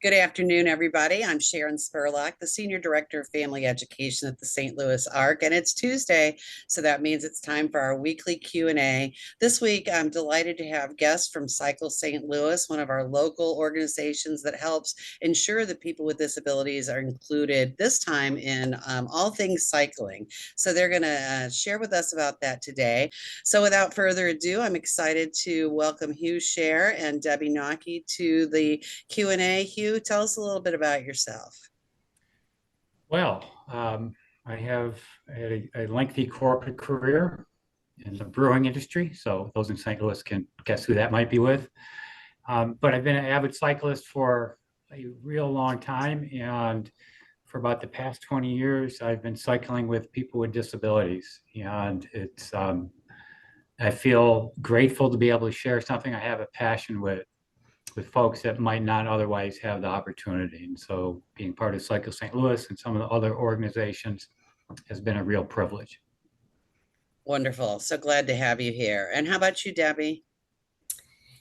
Good afternoon, everybody. I'm Sharon Spurlock, the Senior Director of Family Education at the St. Louis Arc, and it's Tuesday, so that means it's time for our weekly Q&A. This week, I'm delighted to have guests from Cycle St. Louis, one of our local organizations that helps ensure that people with disabilities are included this time in all things cycling. So they're going to share with us about that today. So without further ado, I'm excited to welcome Hugh Scher and Debbie Nocky to the Q&A. Hugh, tell us a little bit about yourself. Well, I have had a lengthy corporate career in the brewing industry, so those in St. Louis can guess who that might be with. But I've been an avid cyclist for a real long time, and for about the past 20 years, I've been cycling with people with disabilities. And I feel grateful to be able to share something I have a passion with folks that might not otherwise have the opportunity. And so being part of Cycle St. Louis and some of the other organizations has been a real privilege. Wonderful. So glad to have you here. And how about you, Debbie?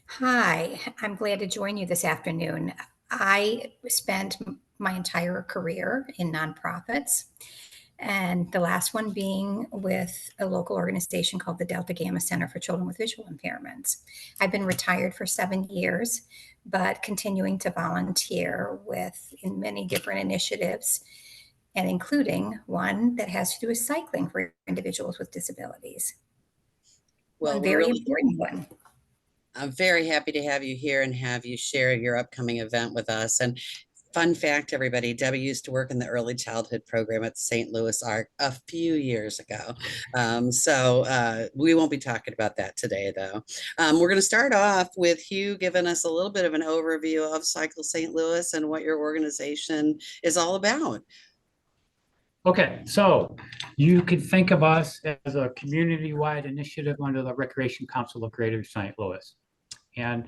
Hi, I'm glad to join you this afternoon. I spent my entire career in nonprofits, and the last one being with a local organization called the Delta Gamma Center for Children with Visual Impairments. I've been retired for 7 years, but continuing to volunteer in many different initiatives, and including one that has to do with cycling for individuals with disabilities. Well, One we're very really important one. I'm very happy to have you here and have you share your upcoming event with us. And fun fact, everybody, Debbie used to work in the early childhood program at St. Louis Arc a few years ago. We won't be talking about that today, though. We're going to start off with Hugh giving us a little bit of an overview of Cycle St. Louis and what your organization is all about. Okay, so you could think of us as a community-wide initiative under the Recreation Council of Greater St. Louis. And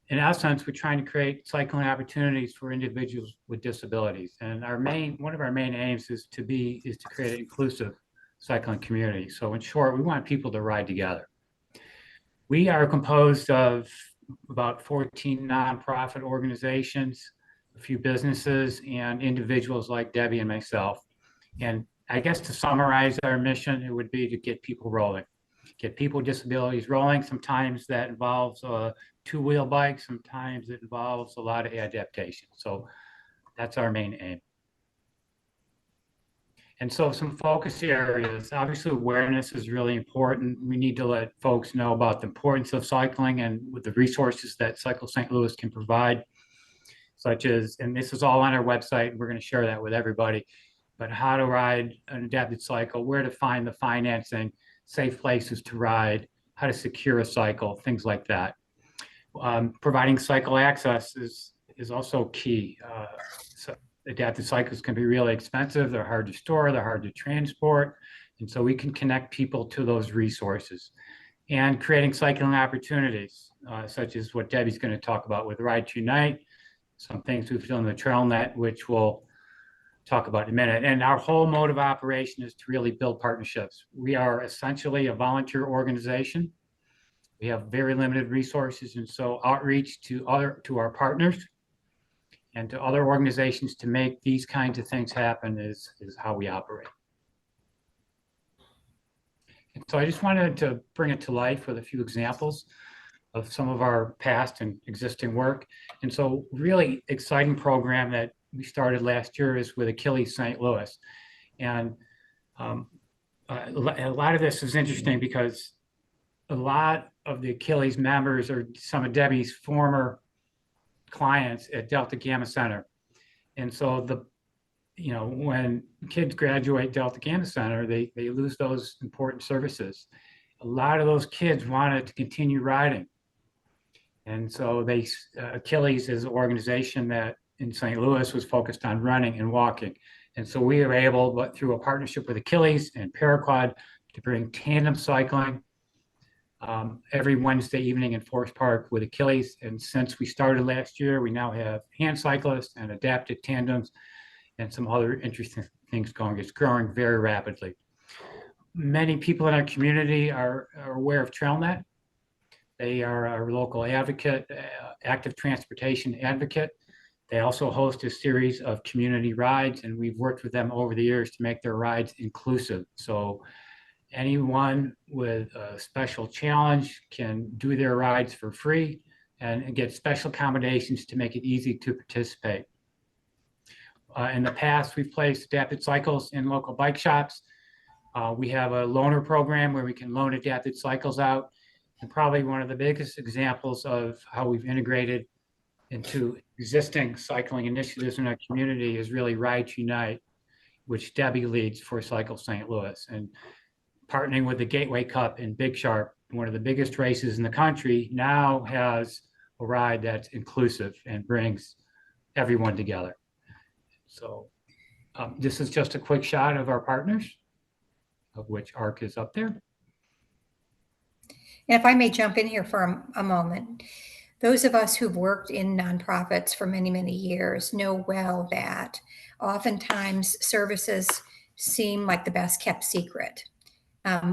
in essence, we're trying to create cycling opportunities for individuals with disabilities. And one of our main aims is to create an inclusive cycling community. So in short, we want people to ride together. We are composed of about 14 nonprofit organizations, a few businesses, and individuals like Debbie and myself. And I guess to summarize our mission, it would be to get people rolling, get people with disabilities rolling. Sometimes that involves a two-wheel bike, sometimes it involves a lot of adaptation. So that's our main aim. And so some focus areas, obviously awareness is really important. We need to let folks know about the importance of cycling and with the resources that Cycle St. Louis can provide, such as, and this is all on our website, we're going to share that with everybody, but how to ride an adapted cycle, where to find the financing, safe places to ride, how to secure a cycle, things like that. Providing cycle access is also key. So adapted cycles can be really expensive. They're hard to store, they're hard to transport. And so we can connect people to those resources. And creating cycling opportunities, such as what Debbie's going to talk about with Ride to Unite, some things we've done in the TrailNet, which we'll talk about in a minute. And our whole mode of operation is to really build partnerships. We are essentially a volunteer organization. We have very limited resources, and so outreach to our partners and to other organizations to make these kinds of things happen is how we operate. And so I just wanted to bring it to life with a few examples of some of our past and existing work. And so really exciting program that we started last year is with Achilles St. Louis. And a lot of this is interesting because a lot of the Achilles members are some of Debbie's former clients at Delta Gamma Center. And so when kids graduate Delta Gamma Center, they lose those important services. A lot of those kids wanted to continue riding. And so Achilles is an organization that in St. Louis was focused on running and walking. And so we were able, but through a partnership with Achilles and Paraquad, to bring tandem cycling every Wednesday evening in Forest Park with Achilles. And since we started last year, we now have hand cyclists and adapted tandems and some other interesting things going. It's growing very rapidly. Many people in our community are aware of TrailNet. They are our local advocate, active transportation advocate. They also host a series of community rides, and we've worked with them over the years to make their rides inclusive. So anyone with a special challenge can do their rides for free and get special accommodations to make it easy to participate. In the past, we've placed adapted cycles in local bike shops. We have a loaner program where we can loan adapted cycles out. And probably one of the biggest examples of how we've integrated into existing cycling initiatives in our community is really Ride to Unite, which Debbie leads for Cycle St. Louis. And partnering with the Gateway Cup in Big Sharp, one of the biggest races in the country, now has a ride that's inclusive and brings everyone together. So this is just a quick shot of our partners, of which ARC is up there. And if I may jump in here for a moment, those of us who've worked in nonprofits for many, many years know well that oftentimes services seem like the best kept secret.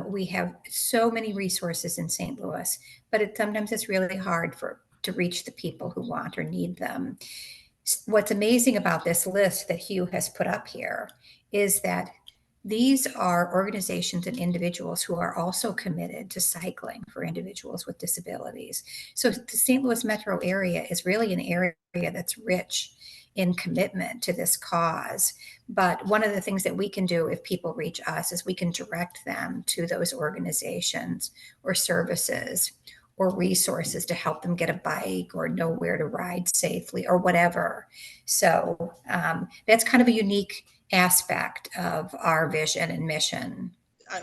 We have so many resources in St. Louis, but sometimes it's really hard to reach the people who want or need them. What's amazing about this list that Hugh has put up here is that these are organizations and individuals who are also committed to cycling for individuals with disabilities. So the St. Louis metro area is really an area that's rich in commitment to this cause. But one of the things that we can do if people reach us is we can direct them to those organizations or services or resources to help them get a bike or know where to ride safely or whatever. So that's kind of a unique aspect of our vision and mission.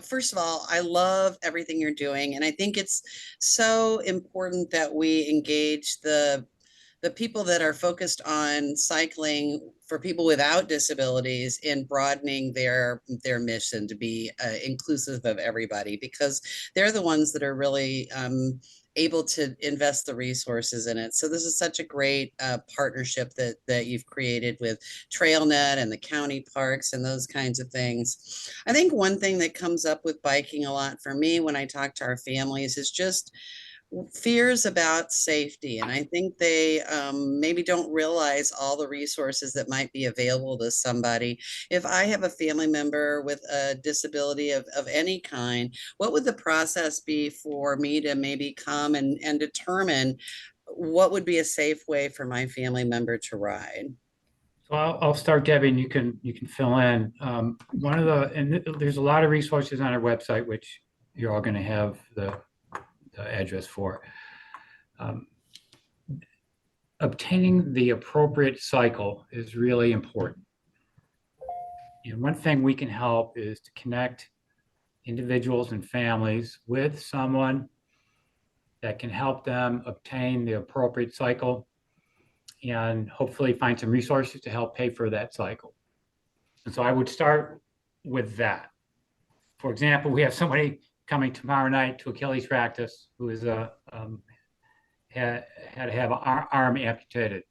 First of all, I love everything you're doing. And I think it's so important that we engage the people that are focused on cycling for people without disabilities in broadening their mission to be inclusive of everybody, because they're the ones that are really able to invest the resources in it. So this is such a great partnership that you've created with TrailNet and the county parks and those kinds of things. I think one thing that comes up with biking a lot for me when I talk to our families is just fears about safety. And I think they maybe don't realize all the resources that might be available to somebody. If I have a family member with a disability of any kind, what would the process be for me to maybe come and determine what would be a safe way for my family member to ride? So I'll start, Debbie, and you can fill in. There's a lot of resources on our website, which you're all going to have the address for. Obtaining the appropriate cycle is really important. And one thing we can help is to connect individuals and families with someone that can help them obtain the appropriate cycle and hopefully find some resources to help pay for that cycle. And so I would start with that. For example, we have somebody coming tomorrow night to Achilles practice who is had to have an arm amputated.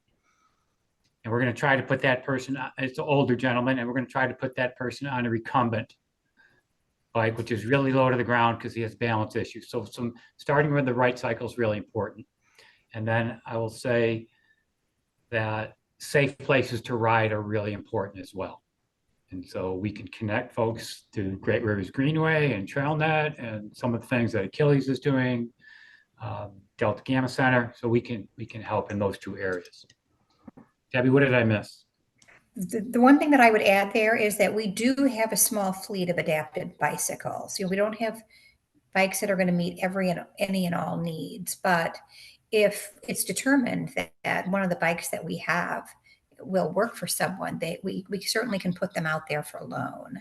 And we're going to try to put that person, it's an older gentleman, and we're going to try to put that person on a recumbent bike, which is really low to the ground because he has balance issues. So starting with the right cycle is really important. And then I will say that safe places to ride are really important as well. And so we can connect folks to Great Rivers Greenway and TrailNet and some of the things that Achilles is doing, Delta Gamma Center. So we can help in those two areas. Debbie, what did I miss? The one thing that I would add there is that we do have a small fleet of adapted bicycles. We don't have bikes that are going to meet any and all needs, but if it's determined that one of the bikes that we have will work for someone, we certainly can put them out there for a loan.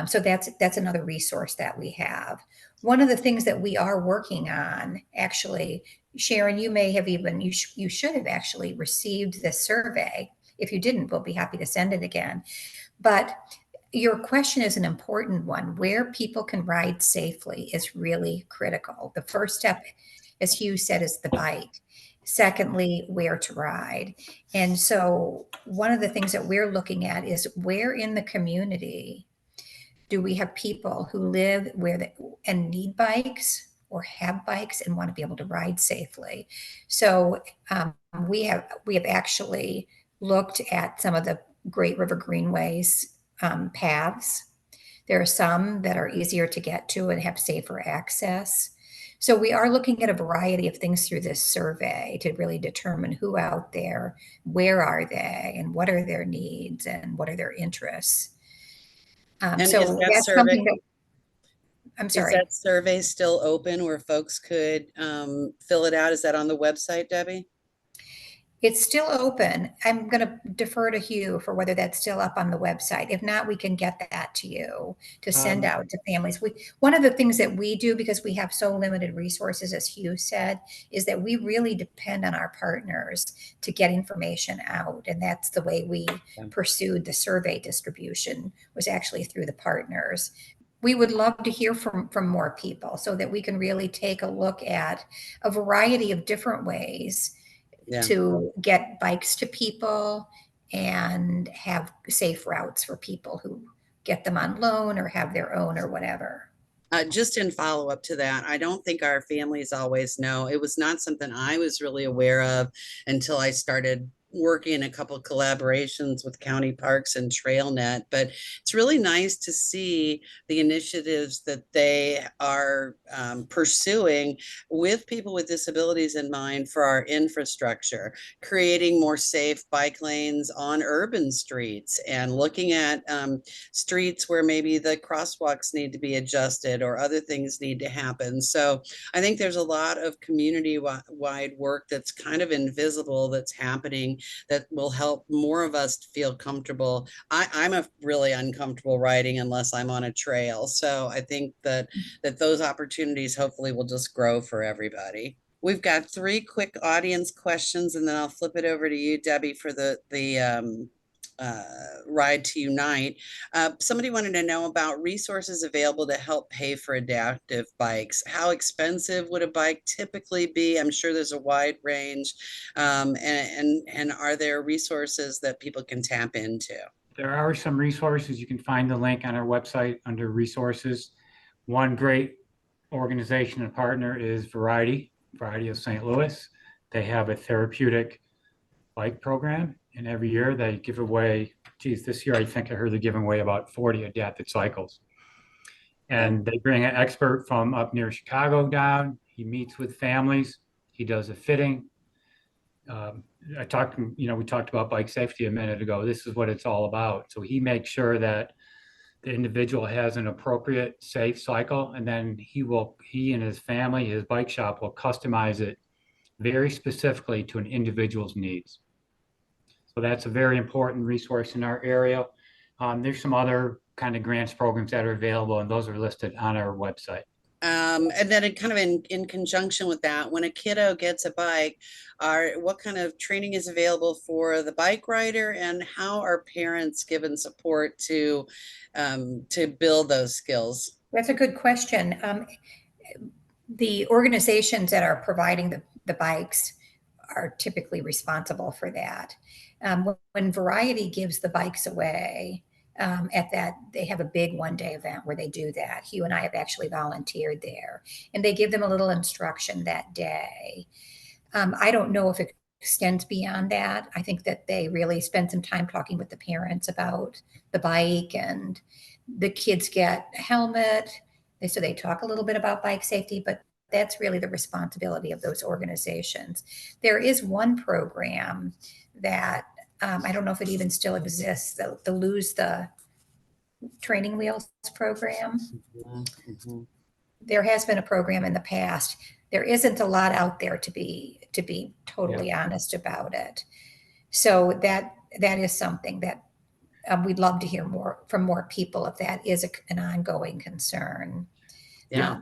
So that's another resource that we have. One of the things that we are working on, actually, Sharon, you should have actually received this survey. If you didn't, we'll be happy to send it again. But your question is an important one. Where people can ride safely is really critical. The first step, as Hugh said, is the bike. Secondly, where to ride. And so one of the things that we're looking at is where in the community do we have people who live and need bikes or have bikes and want to be able to ride safely. So we have actually looked at some of the Great River Greenways paths. There are some that are easier to get to and have safer access. So we are looking at a variety of things through this survey to really determine who out there, where are they, and what are their needs and what are their interests. And So is that that's survey, something that, I'm is sorry. that survey still open where folks could fill it out? Is that on the website, Debbie? It's still open. I'm going to defer to Hugh for whether that's still up on the website. If not, we can get that to you to send out to families. One of the things that we do, because we have so limited resources, as Hugh said, is that we really depend on our partners to get information out. And that's the way we pursued the survey distribution, was actually through the partners. We would love to hear from more people so that we can really take a look at a variety of different ways to get bikes to people and have safe routes for people who get them on loan or have their own or whatever. Just in follow up to that, I don't think our families always know. It was not something I was really aware of until I started working in a couple of collaborations with county parks and TrailNet, but it's really nice to see the initiatives that they are pursuing with people with disabilities in mind for our infrastructure, creating more safe bike lanes on urban streets and looking at streets where maybe the crosswalks need to be adjusted or other things need to happen. So I think there's a lot of community-wide work that's kind of invisible that's happening that will help more of us feel comfortable. I'm a really uncomfortable riding unless I'm on a trail. So I think that those opportunities hopefully will just grow for everybody. We've got 3 quick audience questions, and then I'll flip it over to you, Debbie, for the Ride to Unite. Somebody wanted to know about resources available to help pay for adaptive bikes. How expensive would a bike typically be? I'm sure there's a wide range. And are there resources that people can tap into? There are some resources. You can find the link on our website under resources. One great organization and partner is Variety of St. Louis. They have a therapeutic bike program, and every year they give away, this year I think I heard they're giving away about 40 adapted cycles. And they bring an expert from up near Chicago down. He meets with families. He does a fitting. We talked about bike safety a minute ago. This is what it's all about. So he makes sure that the individual has an appropriate safe cycle, and then he and his family, his bike shop will customize it very specifically to an individual's needs. So that's a very important resource in our area. There's some other kind of grants programs that are available, and those are listed on our website. And then in conjunction with that, when a kiddo gets a bike, what kind of training is available for the bike rider, and how are parents given support to build those skills? That's a good question. The organizations that are providing the bikes are typically responsible for that. When Variety gives the bikes away, they have a big one-day event where they do that. Hugh and I have actually volunteered there, and they give them a little instruction that day. I don't know if it extends beyond that. I think that they really spend some time talking with the parents about the bike, and the kids get a helmet. So they talk a little bit about bike safety, but that's really the responsibility of those organizations. There is one program that I don't know if it even still exists, the Lose the Training Wheels program. Mm-hmm. There has been a program in the past. There isn't a lot out there, to be totally honest about it. So that is something that we'd love to hear more from more people if that is an ongoing concern. Yeah.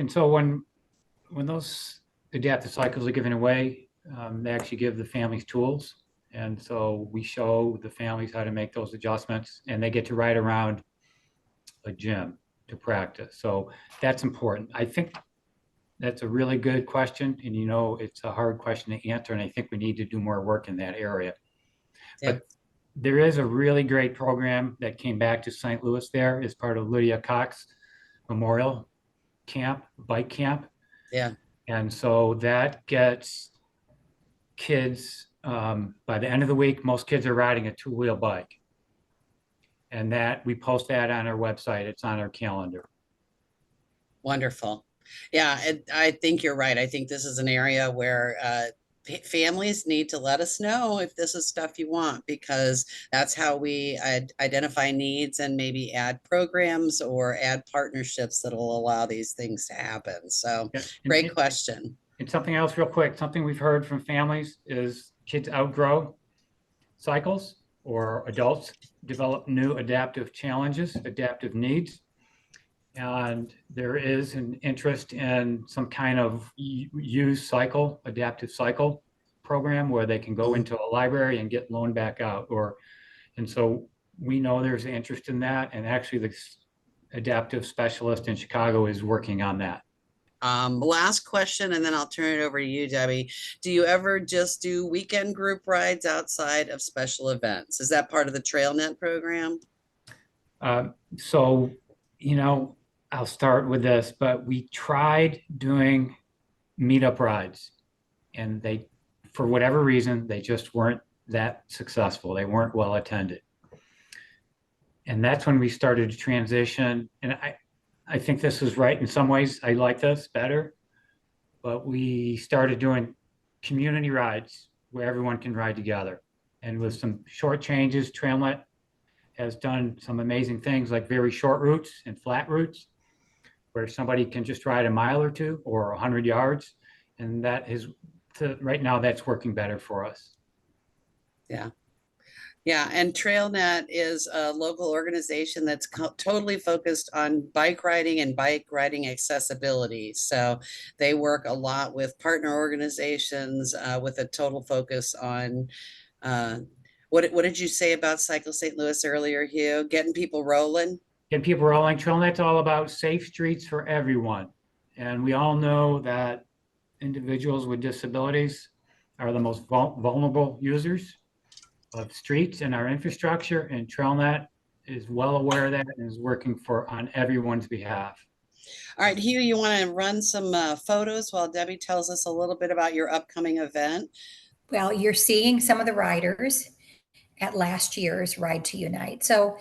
So when those adaptive cycles are given away, they actually give the families tools. And so we show the families how to make those adjustments, and they get to ride around a gym to practice. So that's important. I think that's a really good question. And, it's a hard question to answer. And I think we need to do more work in that area. Yeah. But there is a really great program that came back to St. Louis there as part of Lydia Cox Memorial Bike Camp. Yeah. And so that gets kids by the end of the week, most kids are riding a two-wheel bike. And that we post that on our website. It's on our calendar. Wonderful. Yeah, I think you're right. I think this is an area where families need to let us know if this is stuff you want, because that's how we identify needs and maybe add programs or add partnerships that will allow these things to happen. So Yeah. great question. And something else real quick, something we've heard from families is kids outgrow cycles, or adults develop new adaptive challenges, adaptive needs. And there is an interest in some kind of use cycle, adaptive cycle program where they can go into a library and get loaned back out. And so we know there's an interest in that. And actually the adaptive specialist in Chicago is working on that. Last question, and then I'll turn it over to you, Debbie. Do you ever just do weekend group rides outside of special events? Is that part of the TrailNet program? So, I'll start with this, but we tried doing meetup rides, and for whatever reason, they just weren't that successful. They weren't well attended. And that's when we started to transition. And I think this is right. In some ways, I like this better, but we started doing community rides where everyone can ride together. And with some short changes, TrailNet has done some amazing things like very short routes and flat routes where somebody can just ride a mile or two or 100 yards. And that is, right now, that's working better for us. Yeah. Yeah, and TrailNet is a local organization that's totally focused on bike riding and bike riding accessibility. So they work a lot with partner organizations with a total focus on what did you say about Cycle St. Louis earlier, Hugh? Getting people rolling? Getting people rolling. TrailNet's all about safe streets for everyone. And we all know that individuals with disabilities are the most vulnerable users of streets and our infrastructure, and TrailNet is well aware of that and is working on everyone's behalf. All right, Hugh, you want to run some photos while Debbie tells us a little bit about your upcoming event? Well, you're seeing some of the riders at last year's Ride to Unite. So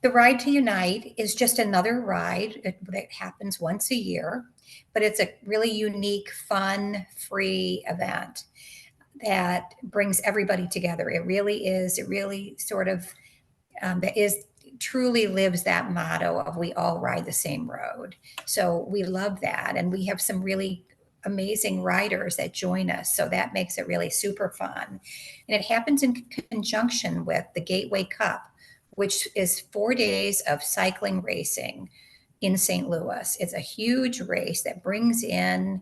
the Ride to Unite is just another ride that happens once a year, but it's a really unique, fun, free event that brings everybody together. It really sort of that is truly lives that motto of we all ride the same road. So we love that. And we have some really amazing riders that join us. So that makes it really super fun. And it happens in conjunction with the Gateway Cup, which is 4 days of cycling racing in St. Louis. It's a huge race that brings in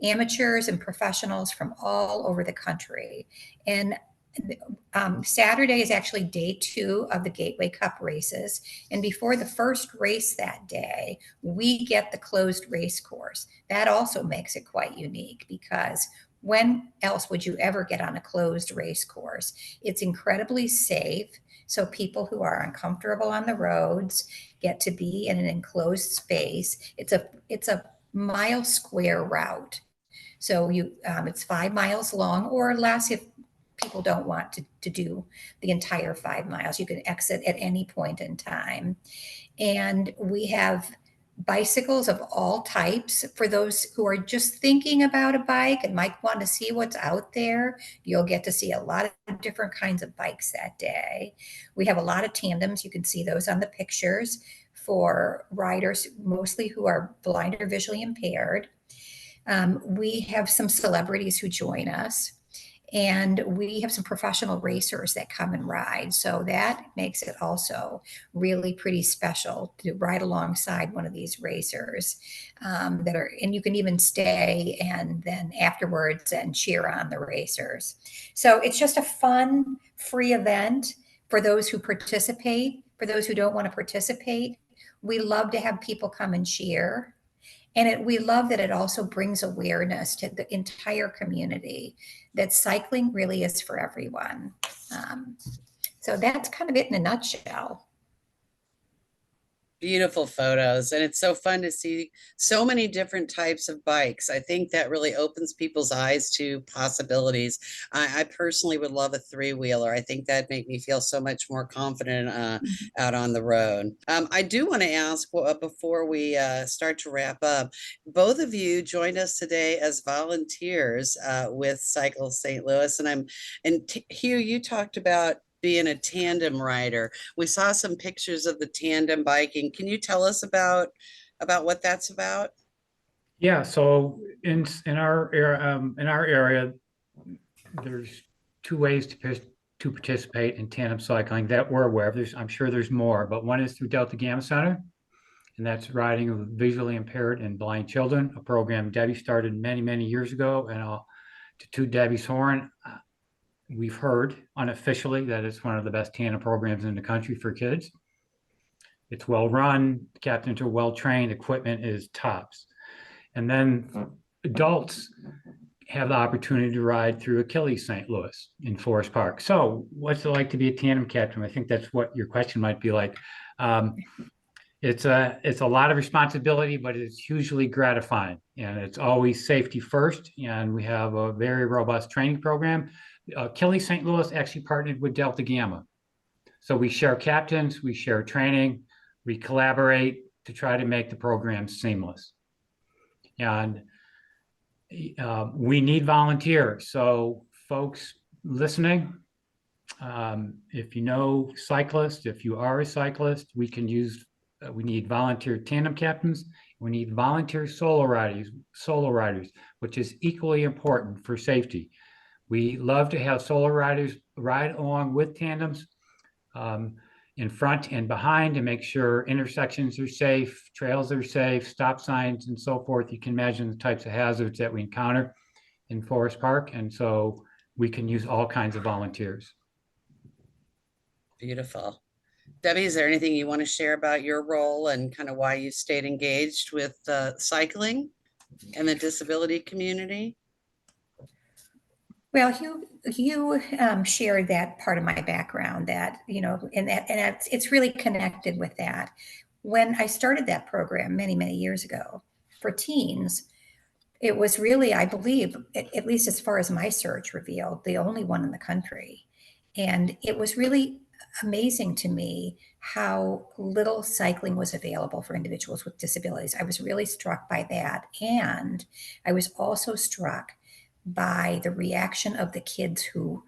amateurs and professionals from all over the country. And Saturday is actually day 2 of the Gateway Cup races. And before the first race that day, we get the closed race course. That also makes it quite unique because when else would you ever get on a closed race course? It's incredibly safe. So people who are uncomfortable on the roads get to be in an enclosed space. It's a mile square route. So it's 5 miles long or less if people don't want to do the entire 5 miles. You can exit at any point in time. And we have bicycles of all types for those who are just thinking about a bike and might want to see what's out there. You'll get to see a lot of different kinds of bikes that day. We have a lot of tandems. You can see those on the pictures for riders, mostly who are blind or visually impaired. We have some celebrities who join us. And we have some professional racers that come and ride. So that makes it also really pretty special to ride alongside one of these racers and you can even stay and then afterwards and cheer on the racers. So it's just a fun, free event for those who participate. For those who don't want to participate, we love to have people come and cheer. And we love that it also brings awareness to the entire community that cycling really is for everyone. So that's kind of it in a nutshell. Beautiful photos, and it's so fun to see so many different types of bikes. I think that really opens people's eyes to possibilities. I personally would love a three-wheeler. I think that'd make me feel so much more confident Mhm. out on the road. I do want to ask before we start to wrap up, both of you joined us today as volunteers with Cycle St. Louis, and Hugh, you talked about being a tandem rider. We saw some pictures of the tandem biking. Can you tell us about what that's about? Yeah, so in our area, there's two ways to participate in tandem cycling that we're aware of. I'm sure there's more, but one is through Delta Gamma Center, and that's riding with visually impaired and blind children, a program Debbie started many, many years ago. And to Debbie's horn, we've heard unofficially that it's one of the best tandem programs in the country for kids. It's well run, captains are well trained, equipment is tops. And then adults have the opportunity to ride through Achilles St. Louis in Forest Park. So what's it like to be a tandem captain? I think that's what your question might be like. Um, it's a lot of responsibility, but it's hugely gratifying, and it's always safety first. And we have a very robust training program. Achilles St. Louis actually partnered with Delta Gamma. So we share captains, we share training, we collaborate to try to make the program seamless. And we need volunteers. So folks listening, if you know cyclists, if you are a cyclist, we need volunteer tandem captains. We need volunteer solo riders, which is equally important for safety. We love to have solo riders ride along with tandems in front and behind to make sure intersections are safe, trails are safe, stop signs, and so forth. You can imagine the types of hazards that we encounter in Forest Park. And so we can use all kinds of volunteers. Beautiful. Debbie, is there anything you want to share about your role and kind of why you stayed engaged with cycling and the disability community? Well, you shared that part of my background that, and it's really connected with that. When I started that program many, many years ago for teens, it was really, I believe, at least as far as my search revealed, the only one in the country. And it was really amazing to me how little cycling was available for individuals with disabilities. I was really struck by that. And I was also struck by the reaction of the kids who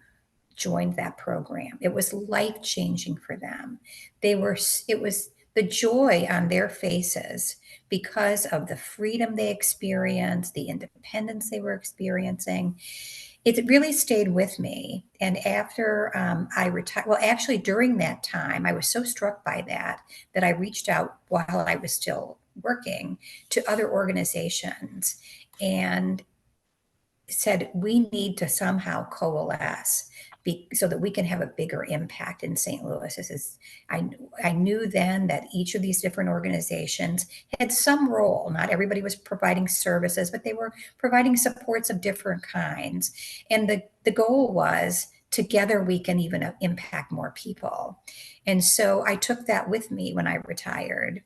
joined that program. It was life changing for them. It was the joy on their faces because of the freedom they experienced, the independence they were experiencing. It really stayed with me. And after I retired, well, actually, during that time, I was so struck by that I reached out while I was still working to other organizations and said we need to somehow coalesce so that we can have a bigger impact in St. Louis. I knew then that each of these different organizations had some role. Not everybody was providing services, but they were providing supports of different kinds. And the goal was together we can even impact more people. And so I took that with me when I retired.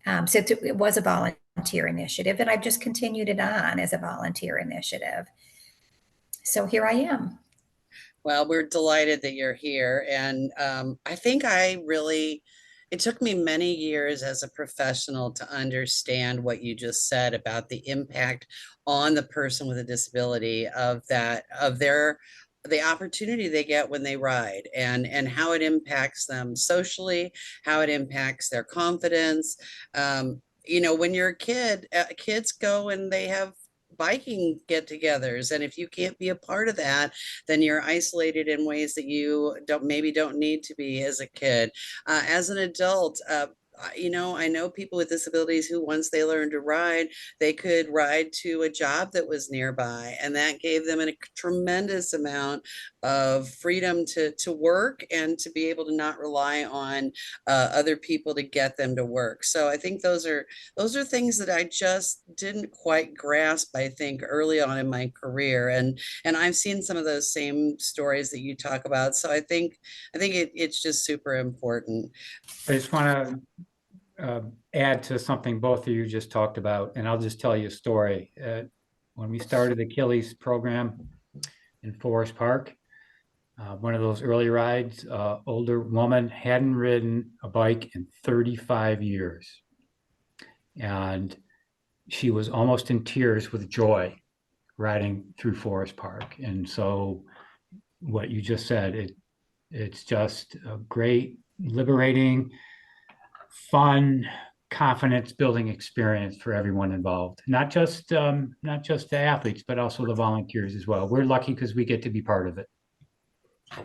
So it was a volunteer initiative, and I've just continued it on as a volunteer initiative. So here I am. Well, we're delighted that you're here. And I think it took me many years as a professional to understand what you just said about the impact on the person with a disability the opportunity they get when they ride and how it impacts them socially, how it impacts their confidence. When you're a kid, kids go and they have biking get-togethers, and if you can't be a part of that, then you're isolated in ways that you don't need to be as a kid. As an adult, I know people with disabilities who, once they learned to ride, they could ride to a job that was nearby, and that gave them a tremendous amount of freedom to work and to be able to not rely on other people to get them to work. So I think those are things that I just didn't quite grasp, I think, early on in my career. And I've seen some of those same stories that you talk about. So I think it's just super important. I just want to add to something both of you just talked about, and I'll just tell you a story. When we started the Achilles program in Forest Park, one of those early rides, older woman hadn't ridden a bike in 35 years. And she was almost in tears with joy riding through Forest Park. And so what you just said, it's just a great, liberating, fun, confidence building experience for everyone involved. Not just the athletes, but also the volunteers as well. We're lucky because we get to be part of it.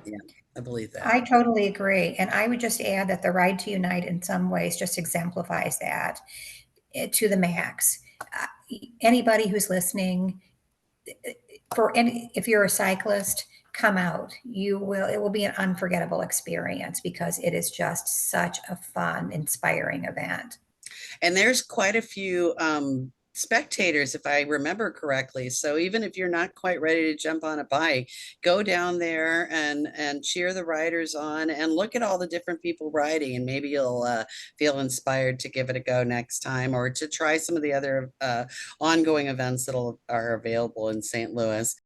Yeah, I believe that. I totally agree. And I would just add that the Ride to Unite in some ways just exemplifies that to the max. Anybody who's listening, if you're a cyclist, come out. It will be an unforgettable experience because it is just such a fun, inspiring event. And there's quite a few spectators, if I remember correctly. So even if you're not quite ready to jump on a bike, go down there and cheer the riders on and look at all the different people riding, and maybe you'll feel inspired to give it a go next time, or to try some of the other ongoing events that are available in St. Louis.